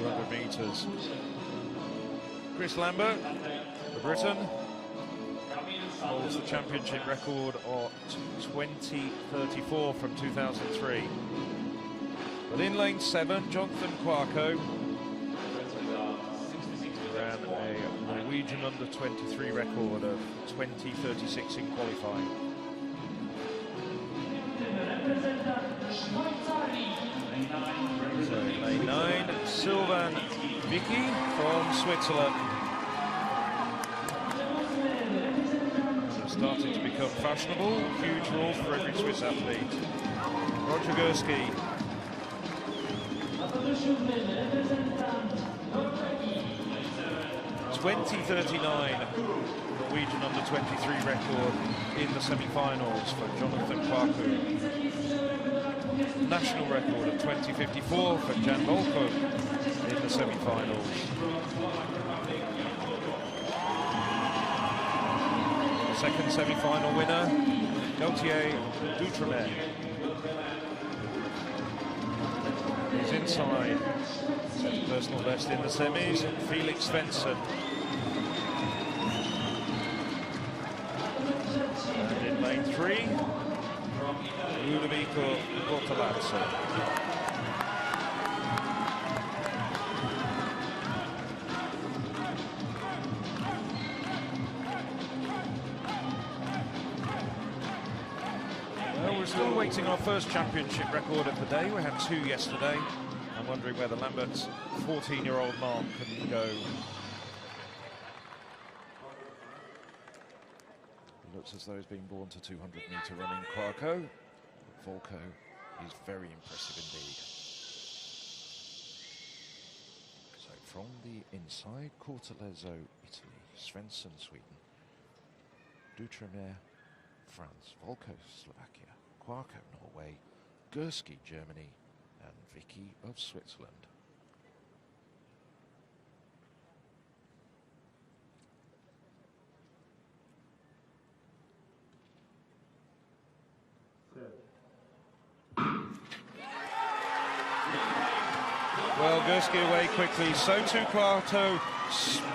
200 metres. Chris Lambert, for Britain, holds the championship record of 20:34 from 2003. But in lane 7, Jonathan Kwarko ran a Norwegian under-23 record of 20:36 in qualifying. So lane 9, Sylvain Vicky from Switzerland. Starting to become fashionable, huge rules for every Swiss athlete. Roger Gursky. .20:39 Norwegian under-23 record in the semi-finals for Jonathan Kwarko. National record of 20:54 for Jan Volko in the semi-finals. Second semi-final winner, Gauthier Dutremel. He's inside. Personal best in the semis, Felix Svensson. And in lane 3, Ludovico Bortolazzo. We're still awaiting our first championship record of the day. We had 2 yesterday. I'm wondering whether Lambert's 14-year-old mark can go. He looks as though he's been born to 200-metre running. Kwarko. Volko is very impressive indeed. So from the inside, Cortelezzo, Italy, Svensson, Sweden, Dutremel, France, Volko, Slovakia, Kwarko, Norway, Gursky, Germany, and Vicky of Switzerland. Well, Gursky away quickly, so too Kwarko.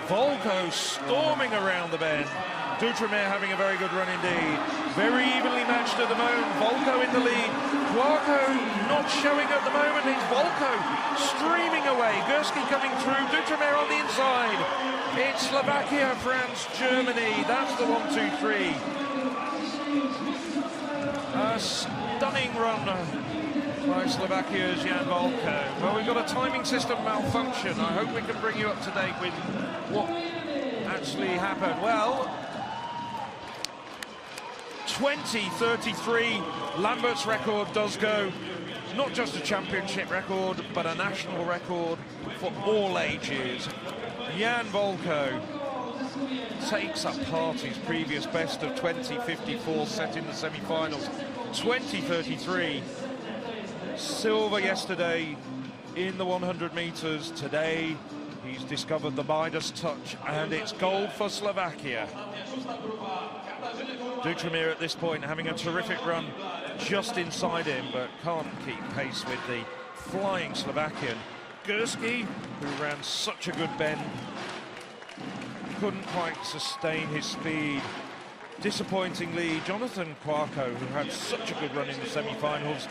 Volko storming around the bend. Dutremel having a very good run indeed. Very evenly matched at the moment. Volko in the lead. Kwarko not showing at the moment. It's Volko streaming away. Gursky coming through. Dutremel on the inside. It's Slovakia, France, Germany. That's the 1, 2, 3. A stunning run by Slovakia's Jan Volko. Well, we've got a timing system malfunction. I hope we can bring you up to date with what actually happened. Well, 20:33, Lambert's record does go. Not just a championship record, but a national record for all ages. Jan Volko takes apart his previous best of 20:54 set in the semi-finals. 20:33. Silver yesterday in the 100 metres. Today he's discovered the Midas touch, and it's gold for Slovakia. Dutremel at this point having a terrific run just inside him, but can't keep pace with the flying Slovakian. Gursky, who ran such a good bend, couldn't quite sustain his speed. Disappointingly, Jonathan Kwarko, who had such a good run in the semi-finals,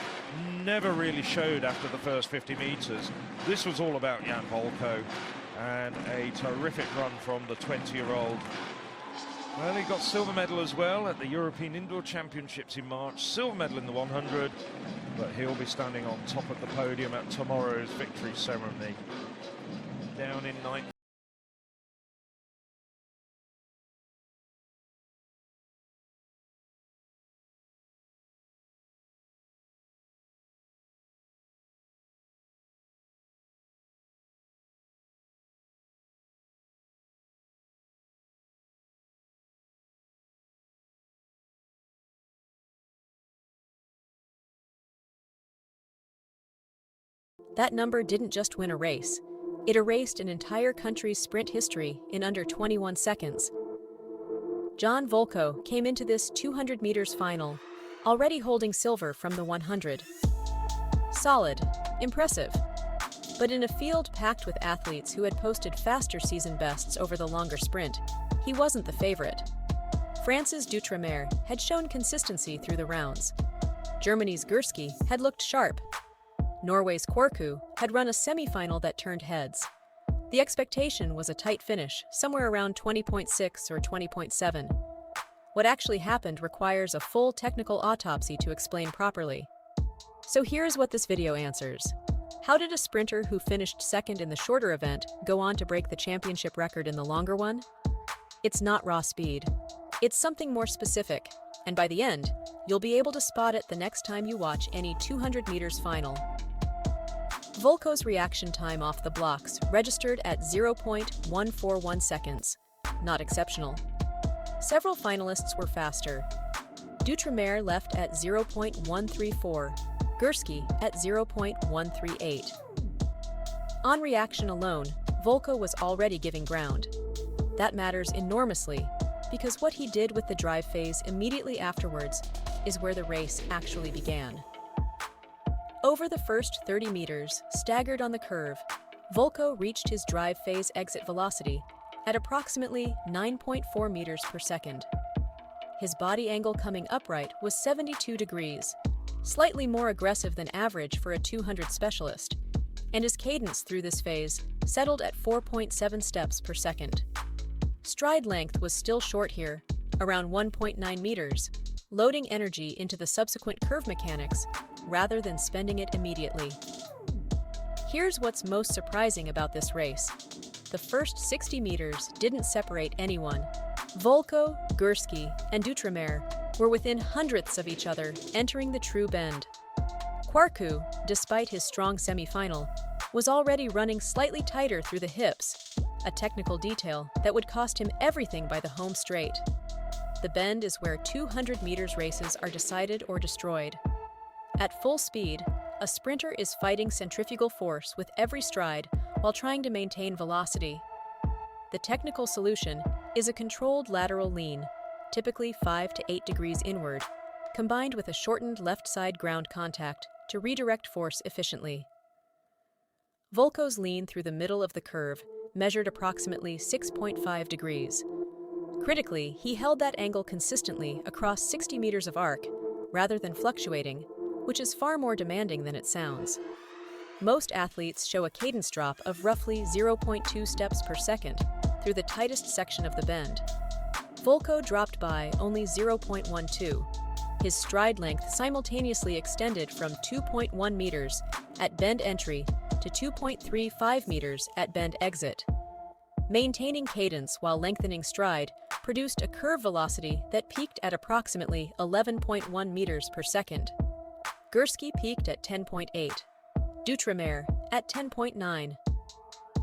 never really showed after the first 50 metres. This was all about Jan Volko, and a terrific run from the 20-year-old. Well, he got silver medal as well at the European Indoor Championships in March. Silver medal in the 100, but he'll be standing on top of the podium at tomorrow's victory ceremony. Down in 9th. That number didn't just win a race. It erased an entire country's sprint history in under 21 seconds. Jan Volko came into this 200 meters final, already holding silver from the 100. Solid, impressive. But in a field packed with athletes who had posted faster season bests over the longer sprint, he wasn't the favorite. France's D'Outre-mer had shown consistency through the rounds. Germany's Gursky had looked sharp. Norway's Kvarku had run a semi-final that turned heads. The expectation was a tight finish, somewhere around 20.6 or 20.7. What actually happened requires a full technical autopsy to explain properly. So here's what this video answers. How did a sprinter who finished second in the shorter event go on to break the championship record in the longer one? It's not raw speed. It's something more specific, and by the end, you'll be able to spot it the next time you watch any 200 meters final. Volko's reaction time off the blocks registered at 0.141 seconds. Not exceptional. Several finalists were faster. D'Outre-mer left at 0.134, Gursky at 0.138. On reaction alone, Volko was already giving ground. That matters enormously, because what he did with the drive phase immediately afterwards is where the race actually began. Over the first 30 meters, staggered on the curve, Volko reached his drive phase exit velocity at approximately 9.4 meters per second. His body angle coming upright was 72 degrees, slightly more aggressive than average for a 200 specialist, and his cadence through this phase settled at 4.7 steps per second. Stride length was still short here, around 1.9 meters, loading energy into the subsequent curve mechanics rather than spending it immediately. Here's what's most surprising about this race. The first 60 meters didn't separate anyone. Volko, Gursky, and D'Outre-mer were within hundredths of each other entering the true bend. Kvarku, despite his strong semi-final, was already running slightly tighter through the hips, a technical detail that would cost him everything by the home straight. The bend is where 200 meters races are decided or destroyed. At full speed, a sprinter is fighting centrifugal force with every stride while trying to maintain velocity. The technical solution is a controlled lateral lean, typically 5 to 8 degrees inward, combined with a shortened left side ground contact to redirect force efficiently. Volko's lean through the middle of the curve measured approximately 6.5 degrees. Critically, he held that angle consistently across 60 meters of arc, rather than fluctuating, which is far more demanding than it sounds. Most athletes show a cadence drop of roughly 0.2 steps per second through the tightest section of the bend. Volko dropped by only 0.12. His stride length simultaneously extended from 2.1 meters at bend entry to 2.35 meters at bend exit. Maintaining cadence while lengthening stride produced a curve velocity that peaked at approximately 11.1 meters per second. Gursky peaked at 10.8, D'Outre-mer at 10.9.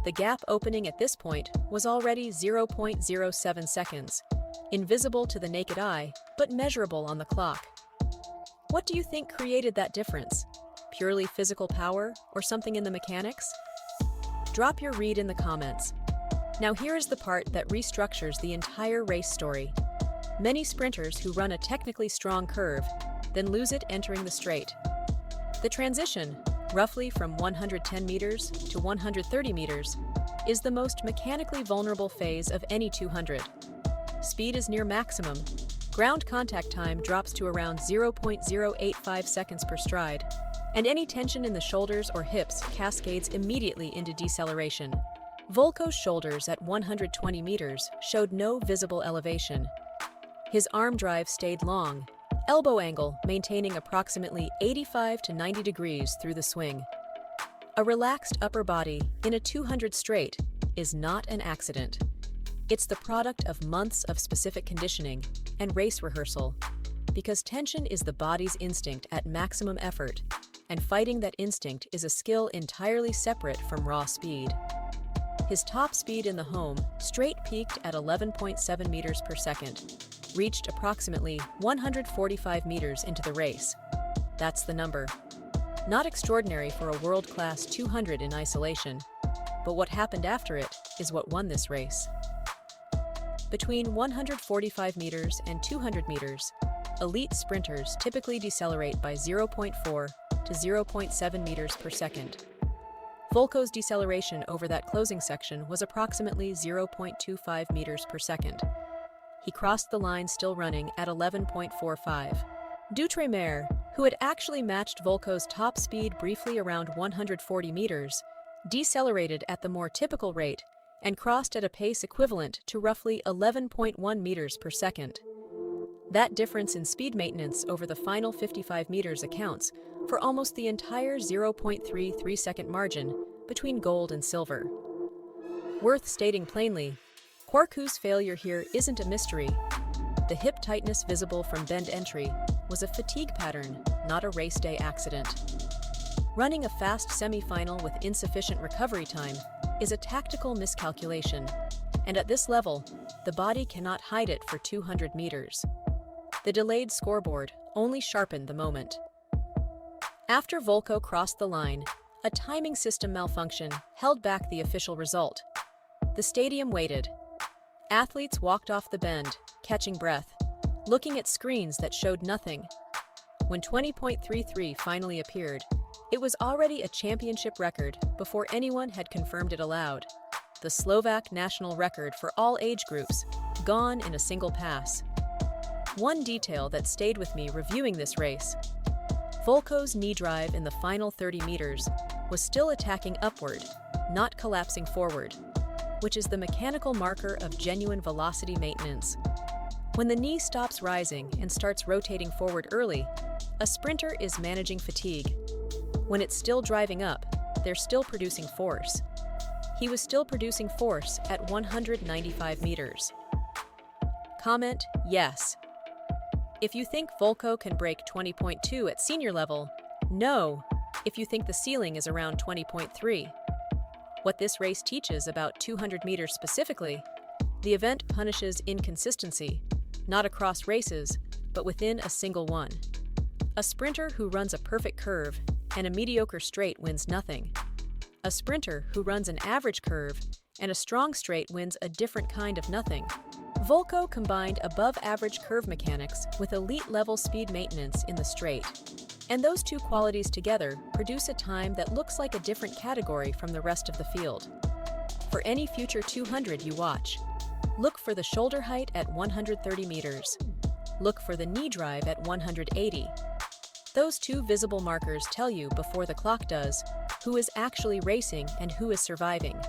The gap opening at this point was already 0.07 seconds, invisible to the naked eye, but measurable on the clock. What do you think created that difference? Purely physical power or something in the mechanics? Drop your read in the comments. Now here is the part that restructures the entire race story. Many sprinters who run a technically strong curve then lose it entering the straight. The transition, roughly from 110 meters to 130 meters, is the most mechanically vulnerable phase of any 200. Speed is near maximum. Ground contact time drops to around 0.085 seconds per stride, and any tension in the shoulders or hips cascades immediately into deceleration. Volko's shoulders at 120 meters showed no visible elevation. His arm drive stayed long, elbow angle maintaining approximately 85 to 90 degrees through the swing. A relaxed upper body in a 200 straight is not an accident. It's the product of months of specific conditioning and race rehearsal, because tension is the body's instinct at maximum effort, and fighting that instinct is a skill entirely separate from raw speed. His top speed in the home straight peaked at 11.7 meters per second, reached approximately 145 meters into the race. That's the number. Not extraordinary for a world-class 200 in isolation, but what happened after it is what won this race. Between 145 meters and 200 meters, elite sprinters typically decelerate by 0.4 to 0.7 meters per second. Volko's deceleration over that closing section was approximately 0.25 meters per second. He crossed the line still running at 11.45. Dutremere, who had actually matched Volko's top speed briefly around 140 meters, decelerated at the more typical rate and crossed at a pace equivalent to roughly 11.1 meters per second. That difference in speed maintenance over the final 55 meters accounts for almost the entire 0.33-second margin between gold and silver. Worth stating plainly, Kwarku's failure here isn't a mystery. The hip tightness visible from bend entry was a fatigue pattern, not a race day accident. Running a fast semi-final with insufficient recovery time is a tactical miscalculation, and at this level, the body cannot hide it for 200 meters. The delayed scoreboard only sharpened the moment. After Volko crossed the line, a timing system malfunction held back the official result. The stadium waited. Athletes walked off the bend, catching breath, looking at screens that showed nothing. When 20.33 finally appeared, it was already a championship record before anyone had confirmed it aloud. The Slovak national record for all age groups, gone in a single pass. One detail that stayed with me reviewing this race: Volko's knee drive in the final 30 meters was still attacking upward, not collapsing forward, which is the mechanical marker of genuine velocity maintenance. When the knee stops rising and starts rotating forward early, a sprinter is managing fatigue. When it's still driving up, they're still producing force. He was still producing force at 195 meters. Comment, yes. If you think Volko can break 20.2 at senior level, no, if you think the ceiling is around 20.3. What this race teaches about 200 meters specifically, the event punishes inconsistency, not across races, but within a single one. A sprinter who runs a perfect curve and a mediocre straight wins nothing. A sprinter who runs an average curve and a strong straight wins a different kind of nothing. Volko combined above-average curve mechanics with elite-level speed maintenance in the straight, and those two qualities together produce a time that looks like a different category from the rest of the field. For any future 200 you watch, look for the shoulder height at 130 meters. Look for the knee drive at 180. Those two visible markers tell you before the clock does who is actually racing and who is surviving.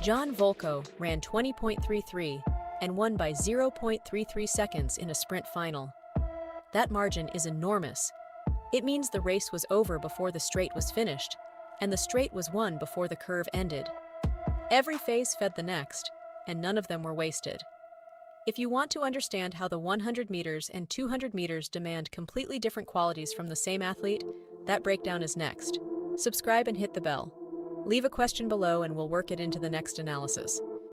John Volko ran 20.33 and won by 0.33 seconds in a sprint final. That margin is enormous. It means the race was over before the straight was finished, and the straight was won before the curve ended. Every phase fed the next, and none of them were wasted. If you want to understand how the 100 meters and 200 meters demand completely different qualities from the same athlete, that breakdown is next. Subscribe and hit the bell. Leave a question below and we'll work it into the next analysis.